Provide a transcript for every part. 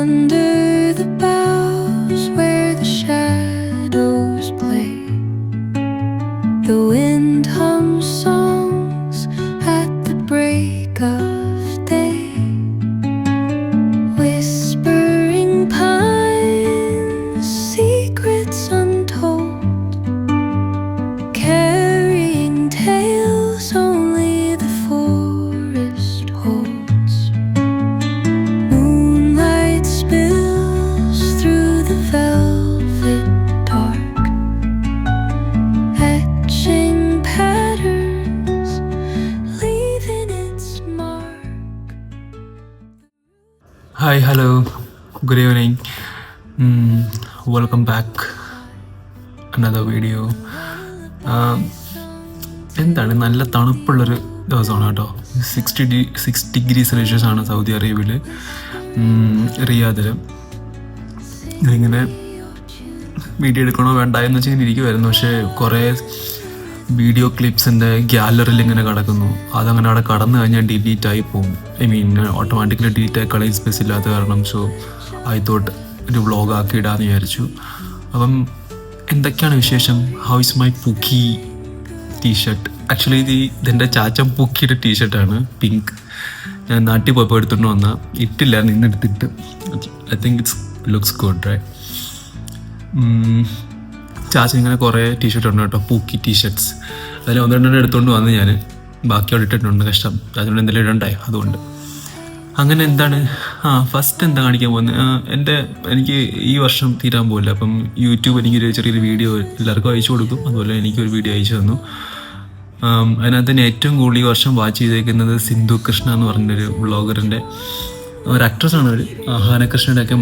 under the boughs where the shadows play. The wind hums songs at the break of day. Whispering pines, secrets untold, carrying tales only the forest holds. Moonlight spills through the velvet dark, etching patterns, leaving its mark. Hi, hello, good evening. Welcome back. Another video. എന്താണ് നല്ല തണുപ്പുള്ളൊരു ദിവസമാണ് കേട്ടോ. 6 degree Celsius ആണ് Saudi അറേബ്യയിൽ, റിയാദിൽ. ഇതിങ്ങനെ video എടുക്കണോ വേണ്ട എന്ന് വെച്ചിങ്ങനെ ഇരിക്കുമായിരുന്നു. പക്ഷേ കുറേ വീഡിയോ ക്ലിപ്സിൻ്റെ ഗ്യാലറിയിൽ ഇങ്ങനെ കിടക്കുന്നു. അതങ്ങനെ അവിടെ കടന്നു കഴിഞ്ഞാൽ ഡിലീറ്റായി പോകും. ഓട്ടോമാറ്റിക്കലി ഡിലീറ്റ് ആയി കളയും സ്പേസ് ഇല്ലാത്ത കാരണം. സോ ഐ തോട്ട് ഒരു വ്ളോഗാക്കി ഇടാമെന്ന് വിചാരിച്ചു. അപ്പം എന്തൊക്കെയാണ് വിശേഷം? How is my pookie T shirt? Actually ഇതെൻ്റെ ചാച്ചൻ പുക്കിയുടെ ടീഷർട്ടാണ്, പിങ്ക്. ഞാൻ നാട്ടിൽ പോയപ്പോൾ എടുത്തുകൊണ്ട് വന്നാൽ ഇട്ടില്ലായിരുന്നു, ഇന്നെടുത്തിട്ട്. I think it's looks good, right? ചാച്ചൻ ഇങ്ങനെ കുറേ ടീഷർട്ട് ഉണ്ട് കേട്ടോ, പൂക്കി ടീഷർട്ട്സ്. അതിൽ 1-2 എടുത്തുകൊണ്ട് വന്ന് ഞാൻ ബാക്കി അവിടെ ഇട്ടിട്ടുണ്ട്. കഷ്ടം, ചാച്ചനോട് എന്തെങ്കിലും ഇടണ്ടായി, അതുകൊണ്ട്. അങ്ങനെ എന്താണ് ഫസ്റ്റ് എന്താ കാണിക്കാൻ പോകുന്നത്? എനിക്ക് ഈ വർഷം തീരാൻ പോകില്ല. അപ്പം യൂട്യൂബ് എനിക്കൊരു ചെറിയൊരു വീഡിയോ എല്ലാവർക്കും അയച്ചു കൊടുക്കും. അതുപോലെ എനിക്കൊരു വീഡിയോ അയച്ചു തന്നു. അതിനകത്ത് തന്നെ ഏറ്റവും കൂടുതൽ ഈ വർഷം വാച്ച് ചെയ്തേക്കുന്നത് സിന്ധു കൃഷ്ണ എന്ന് പറഞ്ഞൊരു വ്ളോഗറിൻ്റെ ഒരു ആക്ട്രസ്സാണ്. അവർ ഹാനകൃഷ്ണയുടെ ഒക്കെ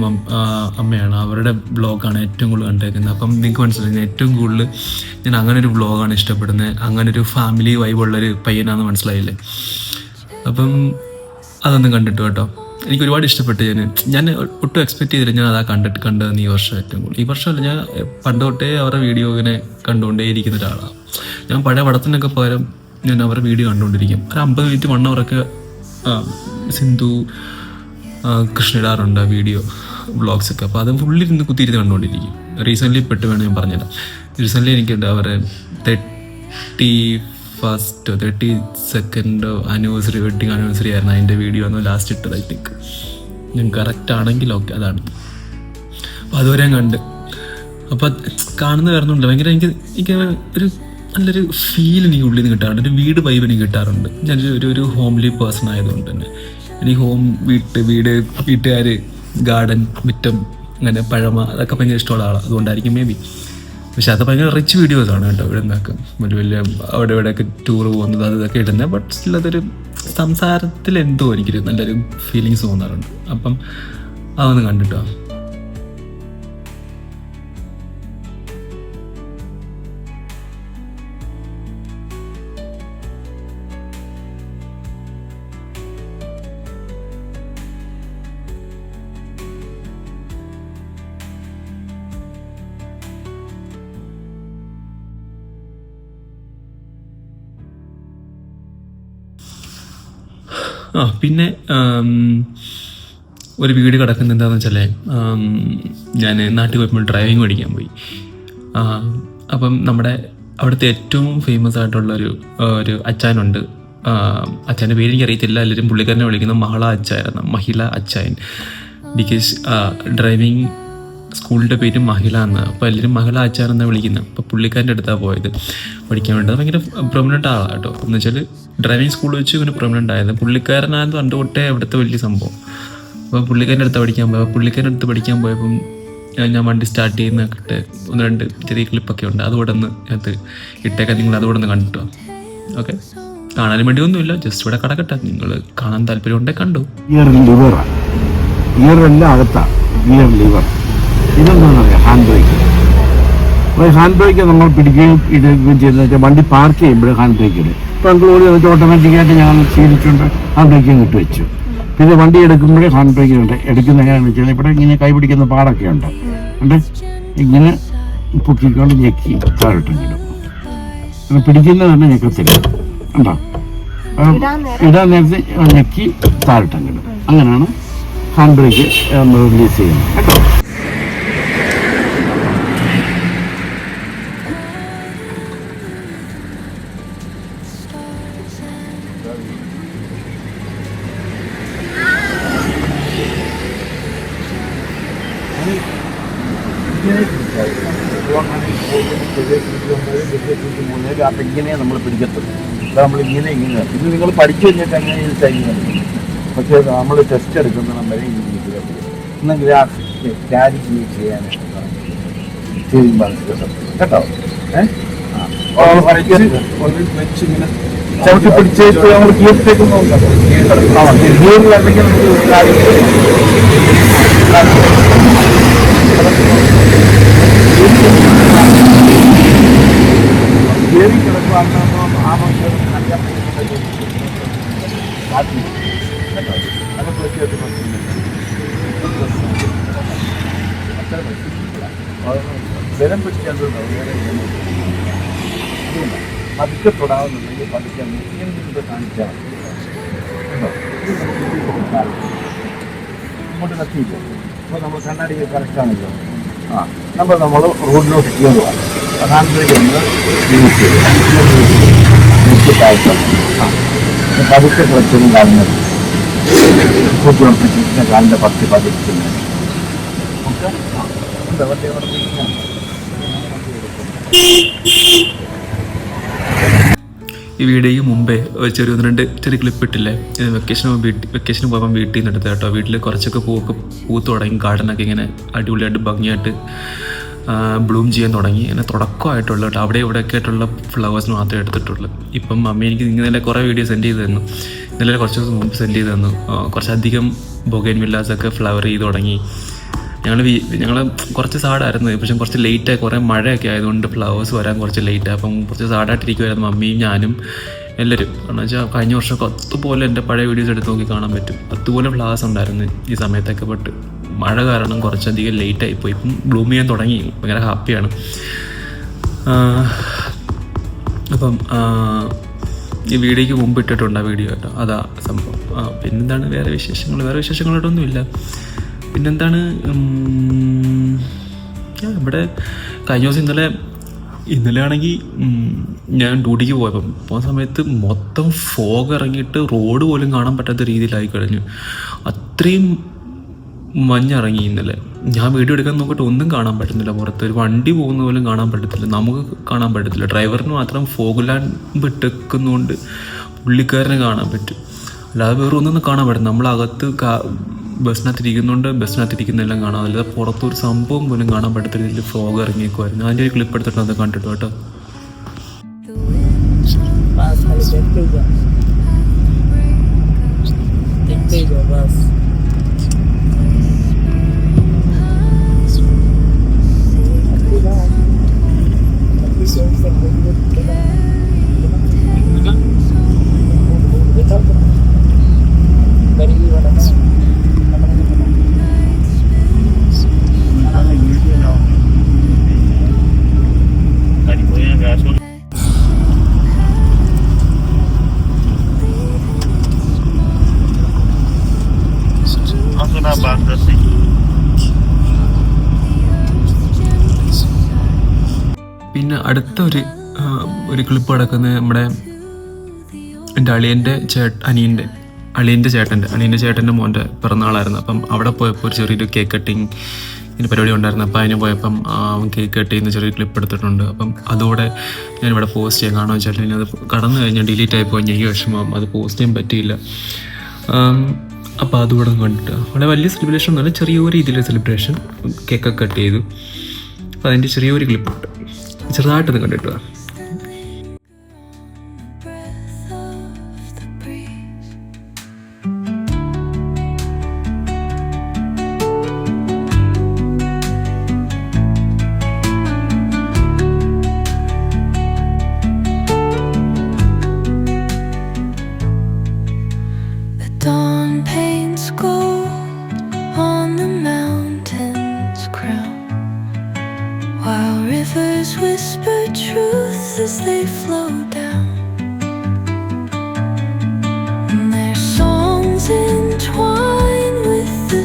അമ്മയാണ്. അവരുടെ വ്ളോഗാണ് ഏറ്റവും കൂടുതൽ കണ്ടേക്കുന്നത്. അപ്പം നിങ്ങൾക്ക് മനസ്സിലായി ഏറ്റവും കൂടുതൽ ഞാൻ അങ്ങനെ ഒരു വ്ളോഗാണ് ഇഷ്ടപ്പെടുന്നത്. അങ്ങനെ ഒരു ഫാമിലി വൈബുള്ളൊരു പയ്യനാണെന്ന് മനസ്സിലായില്ലേ? അപ്പം അതൊന്നും കണ്ടിട്ട് കേട്ടോ, എനിക്ക് ഒരുപാട് ഇഷ്ടപ്പെട്ടു. ഞാൻ ഒട്ടും എക്സ്പെക്ട് ചെയ്തില്ല ഞാൻ അതാ കണ്ടതെന്ന് ഈ വർഷം ഏറ്റവും കൂടുതൽ. ഈ വർഷമല്ല, ഞാൻ പണ്ട് തൊട്ടേ അവരുടെ വീഡിയോ ഇങ്ങനെ കണ്ടുകൊണ്ടേ ഇരിക്കുന്ന ഒരാളാണ്. ഞാൻ പഴയ പടത്തിനൊക്കെ പകരം ഞാൻ അവരുടെ വീഡിയോ കണ്ടുകൊണ്ടിരിക്കും. ഒരു 50 മിനിറ്റ് 1 hour സിന്ധു കൃഷ്ണയിടാറുണ്ട് വീഡിയോ വ്ളോഗ്സൊക്കെ. അപ്പോൾ അത് ഫുള്ളിരുന്ന് കുത്തിയിരുന്ന് കണ്ടുകൊണ്ടിരിക്കും. റീസെൻ്റ്ലി പെട്ട് വേണം ഞാൻ പറഞ്ഞുതരാം. റീസെൻ്റ്ലി എനിക്കുണ്ട് അവരെ 32nd ആനിവേഴ്സറി, വെഡിങ് ആനിവേഴ്സറി ആയിരുന്നു. അതിൻ്റെ വീഡിയോ ആണ് ലാസ്റ്റ് ഇട്ടത്. ഐ തിങ്ക് ഞാൻ കറക്റ്റ് ആണെങ്കിൽ ഓക്കെ, അതാണ്. അപ്പോൾ അതുവരെ ഞാൻ കണ്ട്. അപ്പോൾ കാണുന്ന വരുന്നുണ്ട് ഭയങ്കര എനിക്ക് ഒരു നല്ലൊരു ഫീൽ എനിക്ക് ഉള്ളിൽ നിന്ന് കിട്ടാറുണ്ട്. ഒരു വീട് വൈബ് എനിക്ക് കിട്ടാറുണ്ട്. ഞാനൊരു ഹോംലി പേഴ്സൺ ആയതുകൊണ്ട് തന്നെ എനിക്ക് വീട്ടുകാർ, ഗാർഡൻ, മുറ്റം, അങ്ങനെ പഴമ, അതൊക്കെ ഭയങ്കര ഇഷ്ടമുള്ള ആളാണ്. അതുകൊണ്ടായിരിക്കും മേ ബി. പക്ഷെ അത് ഭയങ്കര റിച്ച് വീഡിയോസാണ് കേട്ടോ. ഇവിടെ നിന്നൊക്കെ വലിയ അവിടെ ഇവിടെയൊക്കെ ടൂറ് പോകുന്നത് അതൊക്കെ ഇടുന്നത്. ബട്ട് സ്റ്റിൽ അതൊരു സംസാരത്തിൽ എന്തോ എനിക്കൊരു നല്ലൊരു ഫീലിങ്സ് തോന്നാറുണ്ട്. അപ്പം അതൊന്ന് കണ്ടിട്ടോ. പിന്നെ ഒരു വീട് കിടക്കുന്നത് എന്താണെന്ന് വെച്ചാൽ, ഞാൻ നാട്ടിൽ പോയപ്പോൾ ഡ്രൈവിങ് പഠിക്കാൻ പോയി. അപ്പം നമ്മുടെ അവിടുത്തെ ഏറ്റവും ഫേമസ് ആയിട്ടുള്ളൊരു അച്ചായനുണ്ട്. അച്ചായൻ്റെ പേര് എനിക്കറിയത്തില്ല, എല്ലാവരും പുള്ളിക്കാരനെ വിളിക്കുന്നത് മഹിള അച്ചായൻ. ബിക്കോസ് ഡ്രൈവിങ് സ്കൂളിൻ്റെ പേര് മഹിള എന്ന്. അപ്പോൾ എല്ലാവരും മഹിള അച്ചായൻ എന്നാണ് വിളിക്കുന്നത്. അപ്പോൾ പുള്ളിക്കാരൻ്റെ അടുത്താണ് പോയത് പഠിക്കാൻ വേണ്ടത്. ഭയങ്കര പ്രൊമനൻ്റ് ആളാണ് കേട്ടോ. എന്ന് വെച്ചാൽ ഡ്രൈവിംഗ് സ്കൂൾ വെച്ച് ഇങ്ങനെ പ്രൊമനൻ്റ് ആയത്. പുള്ളിക്കാരനായത് പണ്ട് തൊട്ടേ അവിടുത്തെ വലിയ സംഭവം. അപ്പോൾ പുള്ളിക്കാരൻ്റെ അടുത്ത് പഠിക്കാൻ പോയപ്പം ഞാൻ വണ്ടി സ്റ്റാർട്ട് ചെയ്യുന്നൊക്കെ 1-2 ചെറിയ ക്ലിപ്പൊക്കെ ഉണ്ട്. അതുകൂടെ ഒന്ന് അത് ഇട്ടേക്കാൻ, നിങ്ങൾ അതുകൂടെ ഒന്ന് കണ്ടിട്ടോ. ഓക്കെ, കാണാനും വേണ്ടിയൊന്നുമില്ല, ജസ്റ്റ് ഇവിടെ കിടക്കട്ടെ. നിങ്ങൾ കാണാൻ താല്പര്യം ഉണ്ടെങ്കിൽ കണ്ടു. ഇതെന്താണെന്നറിയാം, ഹാൻഡ് ബ്രേക്ക്. അപ്പോൾ ഹാൻഡ് ബ്രേക്ക് നമ്മൾ പിടിക്കുകയും ഇടുകയും ചെയ്യുന്നത് വെച്ചാൽ വണ്ടി പാർക്ക് ചെയ്യുമ്പോൾ ഹാൻഡ് ബ്രേക്ക് ഇടും. ഇപ്പോൾ നമുക്ക് ഓടി വന്നിട്ട് ഓട്ടോമാറ്റിക്കായിട്ട് ഞങ്ങൾ ശീലിച്ചുകൊണ്ട് ഹാൻഡ് ബ്രേക്കിങ് ഇട്ട് വെച്ചു. പിന്നെ വണ്ടി എടുക്കുമ്പോഴേ ഹാൻഡ് ബ്രേക്ക് ഉണ്ട്. എടുക്കുന്ന എങ്ങനെയാണെന്ന് വെച്ചാൽ ഇവിടെ ഇങ്ങനെ കൈ പിടിക്കുന്ന പാടൊക്കെ ഉണ്ട്. ഇങ്ങനെ പൊക്കിക്കൊണ്ട് ഞെക്കി താഴോട്ടെങ്കിലും പിടിക്കുന്നത് തന്നെ ഞെക്കത്തില്ല. ഉണ്ടോ? ഇടാൻ നേരത്തെ ഞെക്കി താഴോട്ടെങ്കിലും. അങ്ങനെയാണ് ഹാൻഡ് ബ്രേക്ക് നമ്മൾ റിലീസ് ചെയ്യണം കേട്ടോ. അപ്പം ഇങ്ങനെ നമ്മൾ പിടിക്കത്തുള്ളൂ. അപ്പോൾ നമ്മളിങ്ങനെ ഇത് നിങ്ങൾ പഠിച്ചു കഴിഞ്ഞിട്ട് അങ്ങനെ ചെയ്യുന്നത്. പക്ഷേ നമ്മൾ ടെസ്റ്റ് എടുക്കുന്ന നമ്മളെ ഈ രീതിയിൽ ഒന്നെങ്കിൽ ആ ക്യാരി ചെയ്യാനായിട്ട് കേട്ടോ. ചവിട്ടി പിടിച്ചേക്ക് നമ്മൾ ഗിയറിലേക്ക് നോക്കാം. ഗിയറിൽ അല്ലെങ്കിൽ നമുക്ക് കാര്യം ഗിയറിൽ കിടക്കുവാണ് ആ മനുഷ്യർ അറിയാൻ ബലം പിടിക്കാൻ പതുക്കെ തൊടാവുന്നുണ്ടെങ്കിൽ പതുക്കെ ഇങ്ങനത്തെ കാണിച്ചാൽ ഇങ്ങോട്ട് കത്തിയില്ല. അപ്പോൾ നമ്മൾ കണ്ണാടി കറക്റ്റാണല്ലോ. നമ്മൾ റോഡിലോട്ട് കയറുകയാണ്. ഹാൻഡ് ബ്രേക്ക് ഒന്ന് യൂസ് ചെയ്യും. പതുക്കെ കുറച്ചൊന്നും കാണുന്നത് കാലിൻ്റെ പത്തി പതിക്കുന്നത് ഓക്കെ. ഈ വീഡിയോയ്ക്ക് മുമ്പേ ചെറിയ 1-2 ചെറിയ ക്ലിപ്പ് ഇട്ടില്ലേ, വെക്കേഷന് പോകാൻ വീട്ടിൽ നിന്ന് എടുത്തത് കേട്ടോ. വീട്ടിൽ കുറച്ചൊക്കെ പൂത്ത് തുടങ്ങി, ഗാർഡനൊക്കെ ഇങ്ങനെ അടിപൊളിയായിട്ട് ഭംഗിയായിട്ട് ബ്ലൂം ചെയ്യാൻ തുടങ്ങി. അങ്ങനെ തുടക്കമായിട്ടുള്ളൂ കേട്ടോ. അവിടെ ഇവിടെയൊക്കെ ആയിട്ടുള്ള ഫ്ലവേഴ്സ് മാത്രമേ എടുത്തിട്ടുള്ളൂ. ഇപ്പം മമ്മി എനിക്ക് ഇന്നലെ കുറേ വീഡിയോ സെൻഡ് ചെയ്ത് തന്നു. ഇന്നലെ കുറച്ച് ദിവസം മുമ്പ് സെൻഡ് ചെയ്ത് തന്നു. കുറച്ചധികം ബൊഗൈൻ വില്ലാസൊക്കെ ഫ്ലവർ ചെയ്ത് തുടങ്ങി. ഞങ്ങൾ കുറച്ച് സാഡായിരുന്നു, പക്ഷെ കുറച്ച് ലേറ്റായി, കുറേ മഴയൊക്കെ ആയതുകൊണ്ട് ഫ്ലവേഴ്സ് വരാൻ കുറച്ച് ലേറ്റായി. അപ്പം കുറച്ച് സാഡായിട്ടിരിക്കുമായിരുന്നു മമ്മിയും ഞാനും എല്ലാവരും. കാരണം വെച്ചാൽ കഴിഞ്ഞ വർഷമൊക്കെ അതുപോലെ എൻ്റെ പഴയ വീഡിയോസ് എടുത്ത് നോക്കി കാണാൻ പറ്റും. അതുപോലെ ഫ്ലവേഴ്സ് ഉണ്ടായിരുന്നു ഈ സമയത്തൊക്കെ. ബട്ട് മഴ കാരണം കുറച്ചധികം ലേറ്റായിപ്പോയി. ഇപ്പം ബ്ലൂം ചെയ്യാൻ തുടങ്ങി. ഭയങ്കര ഹാപ്പിയാണ്. അപ്പം ഈ വീഡിയോയ്ക്ക് മുമ്പ് ഇട്ടിട്ടുണ്ട് ആ വീഡിയോ കേട്ടോ. അതാ സംഭവം. പിന്നെന്താണ് വേറെ വിശേഷങ്ങളായിട്ടൊന്നുമില്ല. പിന്നെന്താണ്, ഇവിടെ കഴിഞ്ഞ ദിവസം ഇന്നലെ ആണെങ്കിൽ ഞാൻ ഡ്യൂട്ടിക്ക് പോകുന്ന സമയത്ത് മൊത്തം ഫോഗ് ഇറങ്ങിയിട്ട് റോഡ് പോലും കാണാൻ പറ്റാത്ത രീതിയിലായി കഴിഞ്ഞു. അത്രയും മഞ്ഞിറങ്ങി ഇന്നലെ. ഞാൻ വീഡിയോ എടുക്കാൻ നോക്കിയിട്ട് ഒന്നും കാണാൻ പറ്റുന്നില്ല. പുറത്ത് ഒരു വണ്ടി പോകുന്ന പോലും കാണാൻ പറ്റത്തില്ല, നമുക്ക് കാണാൻ പറ്റത്തില്ല. ഡ്രൈവറിന് മാത്രം ഫോഗ് ലാമ്പ് ഇട്ടേക്കുന്നതുകൊണ്ട് പുള്ളിക്കാരനെ കാണാൻ പറ്റും, അല്ലാതെ വേറെ ഒന്നും കാണാൻ പറ്റും. നമ്മളകത്ത് ബസ്സിനകത്തിരിക്കുന്നെല്ലാം കാണാം, അല്ലാതെ പുറത്തൊരു സംഭവം പോലും കാണാൻ പറ്റാത്ത രീതിയിൽ ഫോഗ് ഇറങ്ങിയേക്കുമായിരുന്നു. അതിൻ്റെ ഒരു ക്ലിപ്പ് എടുത്തിട്ട് അത് കണ്ടിട്ട് കേട്ടോ. പിന്നെ അടുത്ത ഒരു ക്ലിപ്പ് കിടക്കുന്നത് നമ്മുടെ എൻ്റെ അളിയൻ്റെ ചേട്ടൻ്റെ മോൻ്റെ പിറന്നാളായിരുന്നു. അപ്പം അവിടെ പോയപ്പോൾ ഒരു ചെറിയൊരു കേക്ക് കട്ടിങ് ഇങ്ങനെ പരിപാടി ഉണ്ടായിരുന്നു. അപ്പോൾ അതിന് പോയപ്പം കേക്ക് കട്ട് ചെയ്യുന്ന ചെറിയൊരു ക്ലിപ്പ് എടുത്തിട്ടുണ്ട്. അപ്പം അതോടെ ഞാനിവിടെ പോസ്റ്റ് ചെയ്യാൻ. കാരണം വെച്ചാൽ ഇനി അത് കടന്നു കഴിഞ്ഞാൽ ഡിലീറ്റ് ആയിപ്പോയി. എനിക്ക് വിഷമം, അത് പോസ്റ്റ് ചെയ്യാൻ പറ്റിയില്ല. അപ്പോൾ അതുകൂടെ കണ്ടിട്ട് വളരെ വലിയ സെലിബ്രേഷൻ ഒന്നുമല്ല, ചെറിയൊരു രീതിയിലുള്ള സെലിബ്രേഷൻ. കേക്കൊക്കെ കട്ട് ചെയ്തു. അപ്പോൾ അതിൻ്റെ ചെറിയൊരു ക്ലിപ്പുണ്ട്, ചെറുതായിട്ടൊന്ന് കണ്ടിട്ട്. Dawn paints gold on the mountain's crown, while rivers whisper truth as they flow down. And their songs entwine with the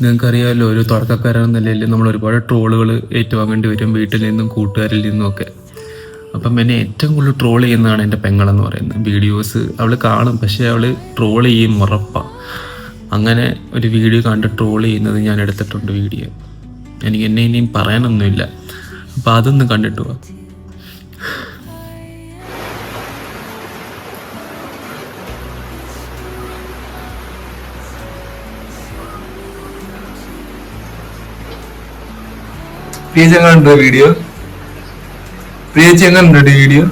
നിങ്ങൾക്കറിയാമല്ലോ, ഒരു തുടക്കക്കാരെന്ന നിലയിൽ നമ്മൾ ഒരുപാട് ട്രോളുകൾ ഏറ്റുവാങ്ങേണ്ടി വരും, വീട്ടിൽ നിന്നും കൂട്ടുകാരിൽ നിന്നും ഒക്കെ. അപ്പം എന്നെ ഏറ്റവും കൂടുതൽ ട്രോൾ ചെയ്യുന്നതാണ് എൻ്റെ പെങ്ങളെന്ന് പറയുന്നത്. വീഡിയോസ് അവൾ കാണും, പക്ഷേ അവൾ ട്രോൾ ചെയ്യും ഉറപ്പാണ്. അങ്ങനെ ഒരു വീഡിയോ കണ്ട് ട്രോൾ ചെയ്യുന്നത് ഞാൻ എടുത്തിട്ടുണ്ട് വീഡിയോ. എനിക്ക് എന്നെ ഇനിയും പറയാനൊന്നുമില്ല. അപ്പം അതൊന്ന് കണ്ടിട്ട് പോവാം. പ്രിയച്ചി എങ്ങനെയുണ്ട് വീഡിയോ? പ്രിയച്ചി എങ്ങനെയുണ്ട് വീഡിയോ?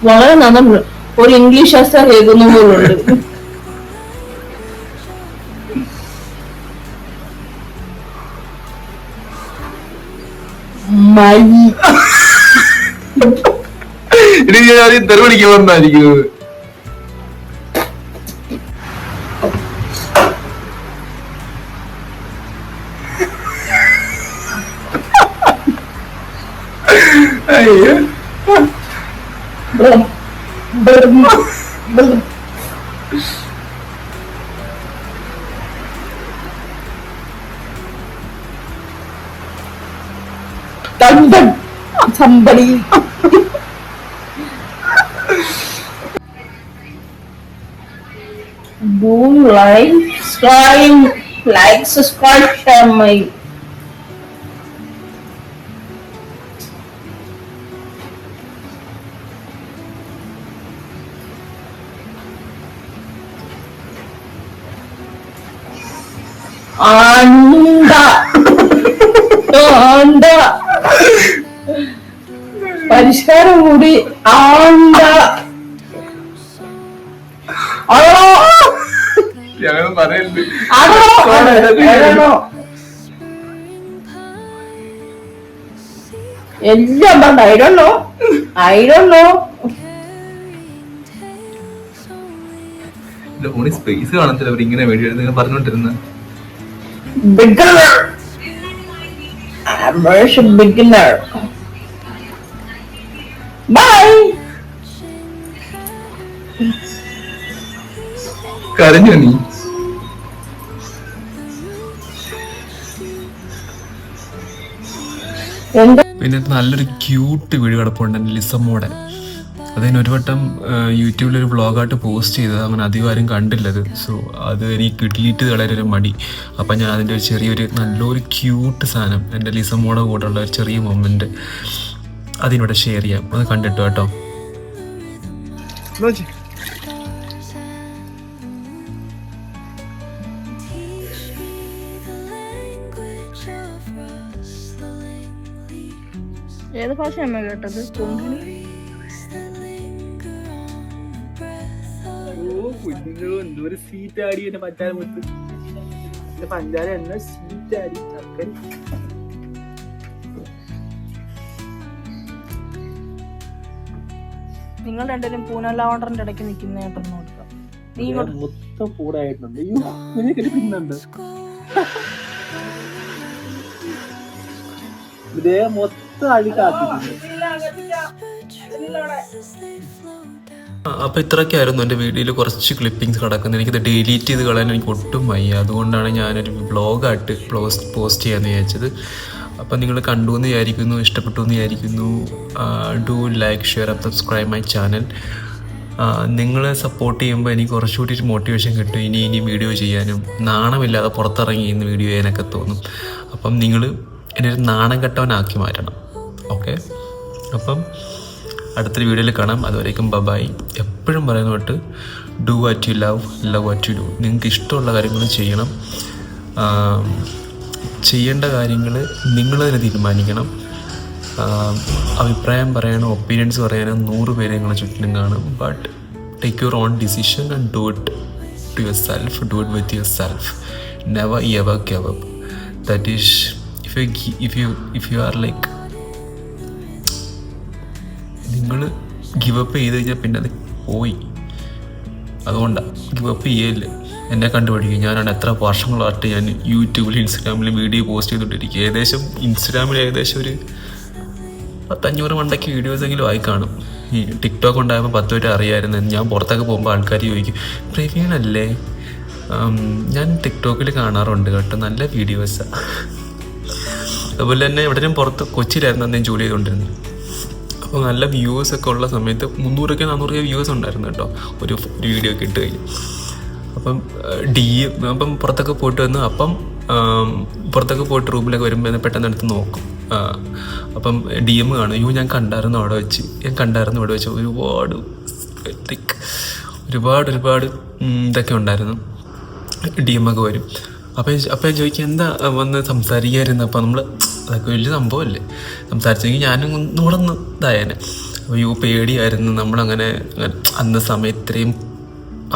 വളരെ നന്നായി. ഒരു ഇംഗ്ലീഷ് അസർ എഴുതുന്ന പോലുണ്ട്. തെരുവിളിക്കാൻ വന്നായിരിക്കുന്നത്. അയ്യോ somebody. Do like, subscribe, share my. പരിഷ്കാരം കൂടി ഞങ്ങൾ പറയുന്നുണ്ട്. എല്ലാം പറഞ്ഞ I don't know. ഫോണിൽ സ്പേസ് കാണത്തില്ല. അവർ ഇങ്ങനെ വേണ്ടി നിങ്ങൾ പറഞ്ഞോണ്ടിരുന്ന beginner. I'm a beginner. Bye. കരഞ്ഞോ നീ? പിന്നെ നല്ലൊരു ക്യൂട്ട് വീഡിയോ കിടപ്പുണ്ട് എൻ്റെ ലിസമ്മോടെ. അതിന് ഒരു വട്ടം യൂട്യൂബിലൊരു വ്ളോഗായിട്ട് പോസ്റ്റ് ചെയ്തത്, അങ്ങനെ അധികം ആരും കണ്ടില്ലത്. സോ അത് എനിക്ക് ഡിലീറ്റ് കളയാനൊരു മടി. അപ്പം ഞാൻ അതിൻ്റെ ഒരു ചെറിയൊരു നല്ലൊരു ക്യൂട്ട് സാധനം എൻ്റെ ലിസമ്മോടെ കൂടെ ഉള്ള ഒരു ചെറിയ മൊമെൻറ്റ് അതിനോട് ഷെയർ ചെയ്യാം. അത് കണ്ടിട്ടോ കേട്ടോ. ഏത് ഭാഷയാണ് കേട്ടത്? ഒരു സീറ്റാടി എന്നെ പഞ്ചാര മുത്ത് പഞ്ചാര എന്ന സീറ്റാടി ചക്കൻ. നിങ്ങൾ രണ്ടുപേരും പൂനലാവണ്ടറിന്റെ ഇടയ്ക്ക് നിൽക്കുന്നതായിട്ടൊന്ന് നോക്കാം. നീ മൊത്തം കൂടായിട്ടുണ്ട്. പിന്നുണ്ട് ഇതേ മൊത്തം അഴുക്കാക്കിട്ടുണ്ട്. അപ്പോൾ ഇത്രയൊക്കെയായിരുന്നു എൻ്റെ വീഡിയോയിൽ കുറച്ച് ക്ലിപ്പിങ്സ് കിടക്കുന്നത്. എനിക്കത് ഡിലീറ്റ് ചെയ്ത് കളയാൻ എനിക്ക് ഒട്ടും വയ്യ. അതുകൊണ്ടാണ് ഞാനൊരു വ്ളോഗായിട്ട് പോസ്റ്റ് ചെയ്യാമെന്ന് വിചാരിച്ചത്. അപ്പോൾ നിങ്ങൾ കണ്ടു എന്ന് വിചാരിക്കുന്നു, ഇഷ്ടപ്പെട്ടു എന്ന് വിചാരിക്കുന്നു. Do like, share, subscribe my channel. നിങ്ങൾ സപ്പോർട്ട് ചെയ്യുമ്പോൾ എനിക്ക് കുറച്ചുകൂടി ഒരു മോട്ടിവേഷൻ കിട്ടും ഇനി വീഡിയോ ചെയ്യാനും. നാണമില്ലാതെ പുറത്തിറങ്ങി ഇന്ന് വീഡിയോ ചെയ്യാനൊക്കെ തോന്നും. അപ്പം നിങ്ങൾ എന്നെ ഒരു നാണം കെട്ടവനാക്കി മാറ്റണം. ഓക്കെ, അപ്പം അടുത്തൊരു വീഡിയോയിൽ കാണാം. അതുവരേക്കും ബൈ. എപ്പോഴും പറയുന്ന തൊട്ട് do what you love, love what you do. നിങ്ങൾക്ക് ഇഷ്ടമുള്ള കാര്യങ്ങൾ ചെയ്യണം. ചെയ്യേണ്ട കാര്യങ്ങൾ നിങ്ങൾ തന്നെ തീരുമാനിക്കണം. അഭിപ്രായം പറയാനോ ഒപ്പീനിയൻസ് പറയാനോ 100 പേരെ നിങ്ങളെ ചുറ്റിനും കാണും. But take your own decision and do it to yourself. Do it with yourself. Never ever give up. That is if you are like നിങ്ങൾ ഗിവ് അപ്പ് ചെയ്ത് കഴിഞ്ഞാൽ പിന്നെ അത് പോയി. അതുകൊണ്ടാണ് ഗിവ് അപ്പ് ചെയ്യല്ലേ. എന്നെ കണ്ടുപിടിക്കും. ഞാനാണ് എത്ര വർഷങ്ങളായിട്ട് ഞാൻ യൂട്യൂബിൽ ഇൻസ്റ്റാഗ്രാമിൽ വീഡിയോ പോസ്റ്റ് ചെയ്തുകൊണ്ടിരിക്കും. ഇൻസ്റ്റാഗ്രാമിൽ ഏകദേശം ഒരു 500 മണ്ടയ്ക്ക് വീഡിയോസെങ്കിലും ആയി കാണും. ഈ ടിക്ടോക്ക് ഉണ്ടായപ്പോൾ 10 പേര് അറിയാമായിരുന്നു. ഞാൻ പുറത്തൊക്കെ പോകുമ്പോൾ ആൾക്കാർ ചോദിക്കും, പ്രവീണല്ലേ ഞാൻ ടിക്ടോക്കിൽ കാണാറുണ്ട് കേട്ടോ, നല്ല വീഡിയോസാണ്. അതുപോലെ തന്നെ എവിടെയും പുറത്ത് കൊച്ചിയിലായിരുന്നു അന്ന് ഞാൻ ജോലി ചെയ്തുകൊണ്ടിരുന്നത്. അപ്പോൾ നല്ല വ്യൂവേഴ്സൊക്കെ ഉള്ള സമയത്ത് 300-400 വ്യൂവേഴ്സ് ഉണ്ടായിരുന്നു കേട്ടോ ഒരു വീഡിയോ ഒക്കെ ഇട്ട് കഴിഞ്ഞു. അപ്പം അപ്പം പുറത്തൊക്കെ പോയിട്ട് വന്ന് പുറത്തൊക്കെ പോയിട്ട് റൂമിലൊക്കെ വരുമ്പോൾ പെട്ടെന്ന് എടുത്ത് നോക്കും. അപ്പം DM കാണും, അയ്യോ ഞാൻ കണ്ടായിരുന്നു ഇവിടെ വെച്ച് ഒരുപാട് ഇതൊക്കെ ഉണ്ടായിരുന്നു. DM ഒക്കെ വരും. അപ്പം ഞാൻ ചോദിക്കുക എന്താ വന്ന് സംസാരിക്കാമായിരുന്നു. അപ്പം നമ്മൾ അതൊക്കെ വലിയ സംഭവമല്ലേ, സംസാരിച്ചെങ്കിൽ ഞാനും ഒന്നുകൂടെ ഒന്ന് ഇതായേനെ. അയ്യോ പേടിയായിരുന്നു. നമ്മളങ്ങനെ അന്ന സമയം ഇത്രയും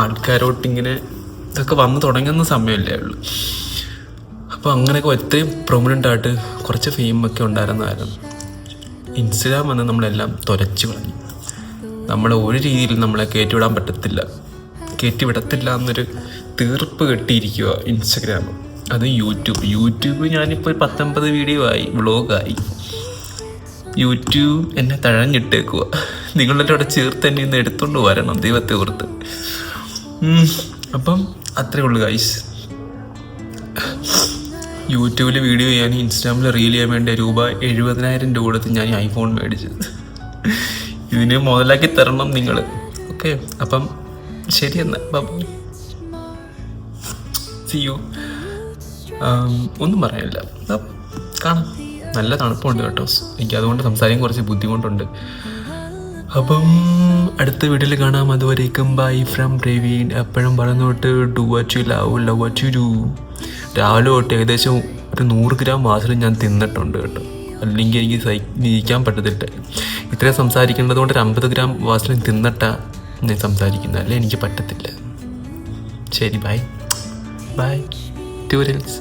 ആൾക്കാരോട്ടിങ്ങനെ ഇതൊക്കെ വന്ന് തുടങ്ങുന്ന സമയമല്ലേ ഉള്ളൂ. അപ്പോൾ അങ്ങനെയൊക്കെ ഇത്രയും പ്രൊമിനൻ്റ് ആയിട്ട് കുറച്ച് ഫെയിമൊക്കെ ഉണ്ടായിരുന്നായിരുന്നു. ഇൻസ്റ്റഗ്രാം വന്ന് നമ്മളെല്ലാം തുരച്ചു കളഞ്ഞു. നമ്മളെ ഒരു രീതിയിൽ നമ്മളെ കയറ്റിവിടത്തില്ല എന്നൊരു തീർപ്പ് കെട്ടിയിരിക്കുക ഇൻസ്റ്റഗ്രാം. അത് യൂട്യൂബ് ഞാനിപ്പോൾ 19 വീഡിയോ ആയി, വ്ളോഗായി. യൂട്യൂബ് എന്നെ തഴഞ്ഞിട്ടേക്കുക. നിങ്ങളുടെ അവിടെ ചേർത്ത് തന്നെ ഇന്ന് എടുത്തുകൊണ്ട് വരണം, ദൈവത്തെ ഓർത്ത്. അപ്പം അത്രേ ഉള്ളൂ ഗൈസ്. യൂട്യൂബിൽ വീഡിയോ ചെയ്യാൻ, ഇൻസ്റ്റാഗ്രാമിൽ റീൽ ചെയ്യാൻ വേണ്ടി 70,000 രൂപ കൊടുത്ത് ഞാൻ ഐഫോൺ മേടിച്ചത്. ഇതിന് മുതലാക്കി തരണം നിങ്ങൾ. ഓക്കെ, അപ്പം ശരി എന്നാൽ സീ യു. ഒന്നും പറയാനില്ല, കാണാം. നല്ല തണുപ്പുണ്ട് കേട്ടോ, എനിക്ക് അതുകൊണ്ട് സംസാരിക്കാൻ കുറച്ച് ബുദ്ധിമുട്ടുണ്ട്. അപ്പം അടുത്ത വീഡിയോയിൽ കാണാം. അതുവരേക്കും ബൈ ഫ്രം പ്രവീൺ. എപ്പോഴും പറഞ്ഞോട്ട് do what you love what you do. രാവിലെ തൊട്ട് ഏകദേശം ഒരു 100 ഗ്രാം വാസലും ഞാൻ തിന്നിട്ടുണ്ട് കേട്ടോ, അല്ലെങ്കിൽ എനിക്ക് ഇരിക്കാൻ പറ്റത്തില്ല. ഇത്രയും സംസാരിക്കേണ്ടത് കൊണ്ട് 50 ഗ്രാം വാസലും തിന്നിട്ടാ ഞാൻ സംസാരിക്കുന്നത്, അല്ലേ എനിക്ക് പറ്റത്തില്ല. ശരി, ബൈ. ട്യൂറിൽസ്.